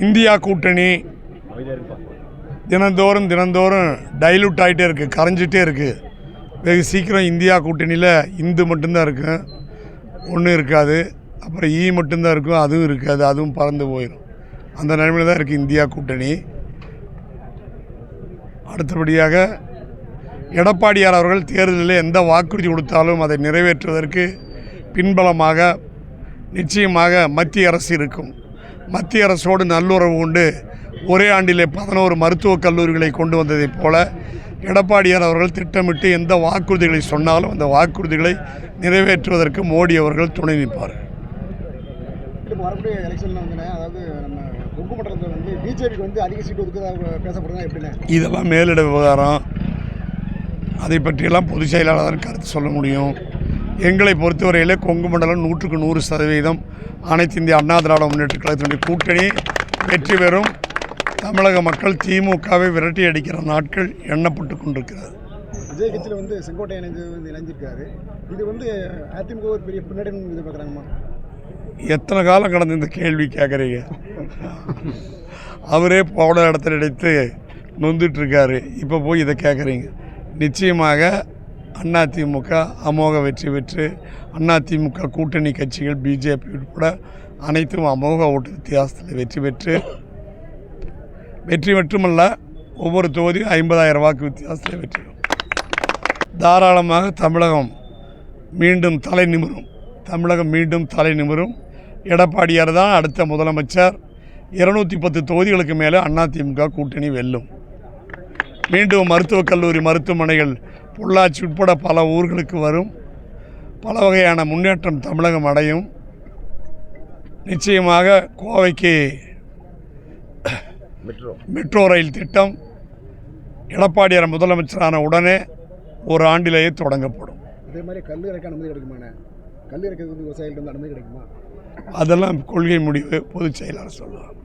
India கூட்டணி தினந்தோறும் dilute ஆகிட்டே இருக்குது, கரைஞ்சிட்டே இருக்குது. வெகு சீக்கிரம் இந்தியா கூட்டணியில் இந்து மட்டும்தான் இருக்கும், ஒன்றும் இருக்காது. அப்புறம் மட்டும்தான் இருக்கும், அதுவும் இருக்காது, அதுவும் பறந்து போயிடும். அந்த நிலைமையில் தான் இருக்குது இந்தியா கூட்டணி. அடுத்தபடியாக எடப்பாடியார் அவர்கள் தேர்தலில் எந்த வாக்குறுதி கொடுத்தாலும் அதை நிறைவேற்றுவதற்கு பின்பலமாக நிச்சயமாக மத்திய அரசு இருக்கும். மத்திய அரசோடு நல்லுறவு கொண்டு ஒரே ஆண்டிலே 11 மருத்துவக் கல்லூரிகளை கொண்டு வந்ததைப் போல எடப்பாடியார் அவர்கள் திட்டமிட்டு எந்த வாக்குறுதிகளை சொன்னாலும் அந்த வாக்குறுதிகளை நிறைவேற்றுவதற்கு மோடி அவர்கள் துணை நிற்பார். வரக்கூடிய எலெக்ஷனில் அதாவது நம்ம கொங்கு மண்டலத்தில் பிஜேபிக்கு அதிக சீட்டு ஒதுக்குறதா பேசப்படுறதா எப்படின்னா இதெல்லாம் மேலிட விவகாரம். அதை பற்றியெல்லாம் பொதுச் செயலாளர் கருத்து சொல்ல முடியும். எங்களை பொறுத்தவரையில் கொங்கு மண்டலம் 100க்கு 100% அனைத்து இந்திய அண்ணா திராவிட முன்னேற்ற கழகத்தினுடைய கூட்டணி வெற்றி பெறும். தமிழக மக்கள் திமுகவை விரட்டி அடிக்கிற நாட்கள் எண்ணப்பட்டு கொண்டிருக்கிறது. விஜய் கட்சியில் செங்கோட்டை இணைஞ்சிருக்காரு. இது அதிமுக ஒரு பெரிய பின்னடைவு எதிர்பார்க்குறாங்கம்மா. எத்தனை காலம் கடந்து இந்த கேள்வி கேட்குறீங்க? அவரே போன இடத்துல எடுத்து நொந்துட்டுருக்காரு, இப்போ போய் இதை கேட்குறீங்க. நிச்சயமாக அதிமுக அமோக வெற்றி பெற்று அதிமுக கூட்டணி கட்சிகள் பிஜேபி உட்பட அனைத்தும் அமோக ஓட்டு வித்தியாசத்தில் வெற்றி மட்டுமல்ல, ஒவ்வொரு தொகுதியும் 50,000 வாக்கு வித்தியாசத்தில் வெற்றி. தாராளமாக தமிழகம் மீண்டும் தலை நிமிரும். எடப்பாடியார் தான் அடுத்த முதலமைச்சர். 210 தொகுதிகளுக்கு மேலே அதிமுக கூட்டணி வெல்லும். மீண்டும் மருத்துவக் கல்லூரி, மருத்துவமனைகள் பொள்ளாச்சி உட்பட பல ஊர்களுக்கு வரும். பல வகையான முன்னேற்றம் தமிழகம் அடையும். நிச்சயமாக கோவைக்கு மெட்ரோ ரயில் திட்டம் எடப்பாடியார் முதலமைச்சரான உடனே ஒரு ஆண்டிலேயே தொடங்கப்படும். அதே மாதிரி கல் இறக்க அனுமதி கிடைக்குமா? கல் இறக்கிறது விவசாயிகள் அனுமதி கிடைக்குமா? அதெல்லாம் கொள்கை முடிவு பொதுச் செயலாளர் சொல்லுவார்.